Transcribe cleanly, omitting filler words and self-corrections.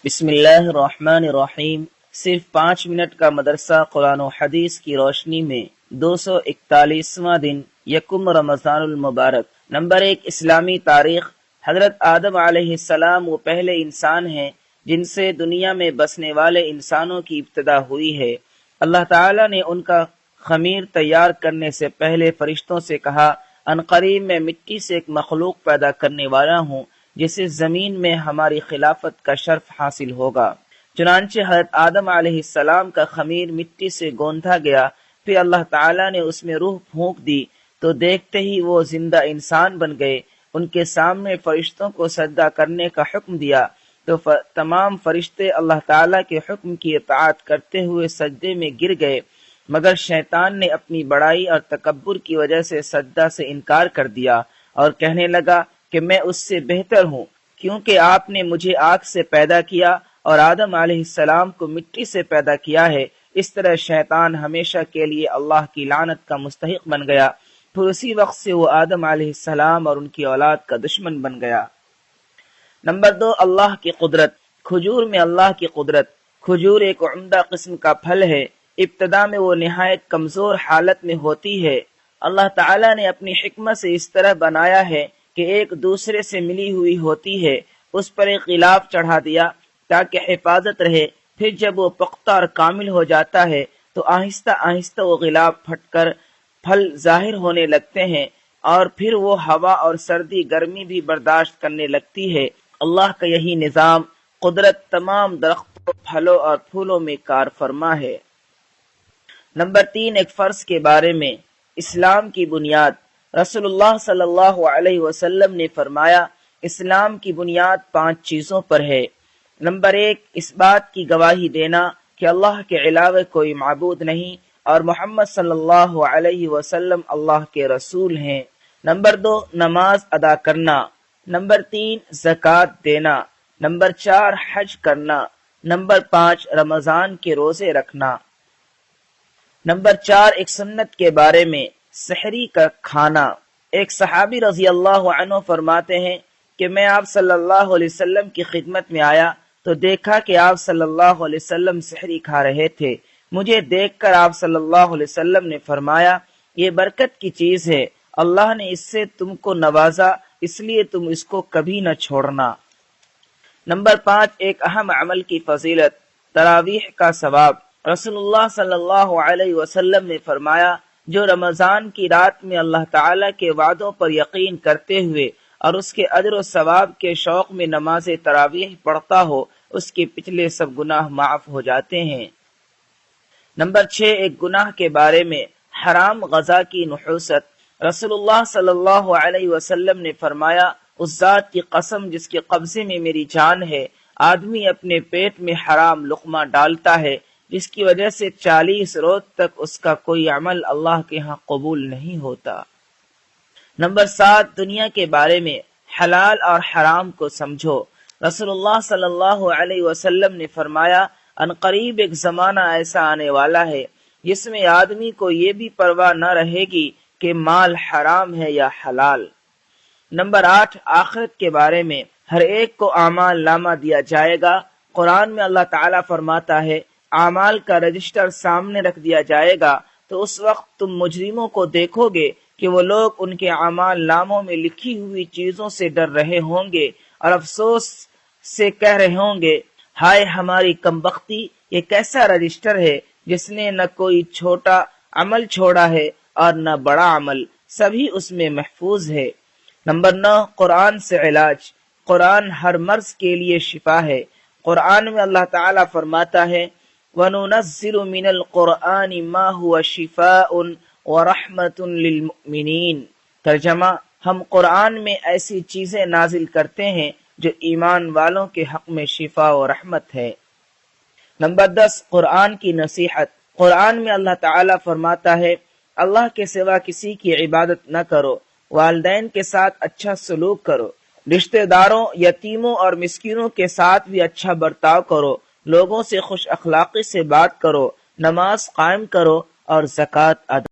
بسم اللہ الرحمن الرحیم۔ صرف 5 منٹ کا مدرسہ قرآن و حدیث کی روشنی میں 241واں دن یکم رمضان المبارک۔ نمبر 1، اسلامی تاریخ۔ حضرت آدم علیہ السلام وہ پہلے انسان ہیں جن سے دنیا میں بسنے والے انسانوں کی ابتدا ہوئی ہے۔ اللہ تعالیٰ نے ان کا خمیر تیار کرنے سے پہلے فرشتوں سے کہا، عنقریب میں مٹی سے ایک مخلوق پیدا کرنے والا ہوں جسے زمین میں ہماری خلافت کا شرف حاصل ہوگا۔ چنانچہ حضرت آدم علیہ السلام کا خمیر مٹی سے گوندھا گیا، پھر اللہ تعالیٰ نے اس میں روح پھونک دی تو دیکھتے ہی وہ زندہ انسان بن گئے۔ ان کے سامنے فرشتوں کو سجدہ کرنے کا حکم دیا تو تمام فرشتے اللہ تعالیٰ کے حکم کی اطاعت کرتے ہوئے سجدے میں گر گئے، مگر شیطان نے اپنی بڑائی اور تکبر کی وجہ سے سجدہ سے انکار کر دیا اور کہنے لگا کہ میں اس سے بہتر ہوں، کیونکہ آپ نے مجھے آگ سے پیدا کیا اور آدم علیہ السلام کو مٹی سے پیدا کیا ہے۔ اس طرح شیطان ہمیشہ کے لیے اللہ کی لعنت کا مستحق بن گیا۔ پھر اسی وقت سے وہ آدم علیہ السلام اور ان کی اولاد کا دشمن بن گیا۔ نمبر 2، اللہ کی قدرت۔ کھجور میں اللہ کی قدرت۔ کھجور ایک عمدہ قسم کا پھل ہے۔ ابتدا میں وہ نہایت کمزور حالت میں ہوتی ہے۔ اللہ تعالیٰ نے اپنی حکمت سے اس طرح بنایا ہے کہ ایک دوسرے سے ملی ہوئی ہوتی ہے۔ اس پر ایک غلاف چڑھا دیا تاکہ حفاظت رہے۔ پھر جب وہ پختہ اور کامل ہو جاتا ہے تو آہستہ آہستہ وہ غلاف پھٹ کر پھل ظاہر ہونے لگتے ہیں، اور پھر وہ ہوا اور سردی گرمی بھی برداشت کرنے لگتی ہے۔ اللہ کا یہی نظام قدرت تمام درختوں، پھلوں اور پھولوں میں کار فرما ہے۔ نمبر 3، ایک فرض کے بارے میں۔ اسلام کی بنیاد۔ رسول اللہ صلی اللہ علیہ وسلم نے فرمایا، اسلام کی بنیاد 5 چیزوں پر ہے۔ نمبر 1، اس بات کی گواہی دینا کہ اللہ کے علاوہ کوئی معبود نہیں اور محمد صلی اللہ علیہ وسلم اللہ کے رسول ہیں۔ نمبر 2، نماز ادا کرنا۔ نمبر 3، زکوٰۃ دینا۔ نمبر 4، حج کرنا۔ نمبر 5، رمضان کے روزے رکھنا۔ نمبر 4، ایک سنت کے بارے میں، سحری کا کھانا۔ ایک صحابی رضی اللہ عنہ فرماتے ہیں کہ میں آپ صلی اللہ علیہ وسلم کی خدمت میں آیا تو دیکھا کہ آپ صلی اللہ علیہ وسلم سحری کھا رہے تھے۔ مجھے دیکھ کر آپ صلی اللہ علیہ وسلم نے فرمایا، یہ برکت کی چیز ہے، اللہ نے اس سے تم کو نوازا، اس لیے تم اس کو کبھی نہ چھوڑنا۔ نمبر 5، ایک اہم عمل کی فضیلت، تراویح کا ثواب۔ رسول اللہ صلی اللہ علیہ وسلم نے فرمایا، جو رمضان کی رات میں اللہ تعالیٰ کے وعدوں پر یقین کرتے ہوئے اور اس کے اجر و ثواب کے شوق میں نماز تراویح پڑھتا ہو، اس کے پچھلے سب گناہ معاف ہو جاتے ہیں۔ نمبر 6، ایک گناہ کے بارے میں، حرام غذا کی نحوست۔ رسول اللہ صلی اللہ علیہ وسلم نے فرمایا، اس ذات کی قسم جس کے قبضے میں میری جان ہے، آدمی اپنے پیٹ میں حرام لقمہ ڈالتا ہے جس کی وجہ سے 40 روز تک اس کا کوئی عمل اللہ کے ہاں قبول نہیں ہوتا۔ نمبر 7، دنیا کے بارے میں، حلال اور حرام کو سمجھو۔ رسول اللہ صلی اللہ علیہ وسلم نے فرمایا، عنقریب ایک زمانہ ایسا آنے والا ہے جس میں آدمی کو یہ بھی پرواہ نہ رہے گی کہ مال حرام ہے یا حلال۔ نمبر 8، آخرت کے بارے میں، ہر ایک کو اعمال نامہ دیا جائے گا۔ قرآن میں اللہ تعالیٰ فرماتا ہے، اعمال کا رجسٹر سامنے رکھ دیا جائے گا تو اس وقت تم مجرموں کو دیکھو گے کہ وہ لوگ ان کے اعمال ناموں میں لکھی ہوئی چیزوں سے ڈر رہے ہوں گے اور افسوس سے کہہ رہے ہوں گے، ہائے ہماری کمبختی، یہ کیسا رجسٹر ہے جس نے نہ کوئی چھوٹا عمل چھوڑا ہے اور نہ بڑا عمل، سبھی اس میں محفوظ ہے۔ نمبر 9، قرآن سے علاج۔ قرآن ہر مرض کے لیے شفا ہے۔ قرآن میں اللہ تعالیٰ فرماتا ہے، وَنُنَزِّلُ مِنَ الْقُرْآنِ مَا هُوَ شِفَاءٌ وَرَحْمَةٌ لِّلْمُؤْمِنِينَ۔ ترجمہ، ہم قرآن میں ایسی چیزیں نازل کرتے ہیں جو ایمان والوں کے حق میں شفا و رحمت ہے۔ نمبر 10، قرآن کی نصیحت۔ قرآن میں اللہ تعالیٰ فرماتا ہے، اللہ کے سوا کسی کی عبادت نہ کرو، والدین کے ساتھ اچھا سلوک کرو، رشتہ داروں، یتیموں اور مسکینوں کے ساتھ بھی اچھا برتاؤ کرو، لوگوں سے خوش اخلاقی سے بات کرو، نماز قائم کرو اور زکوٰۃ ادا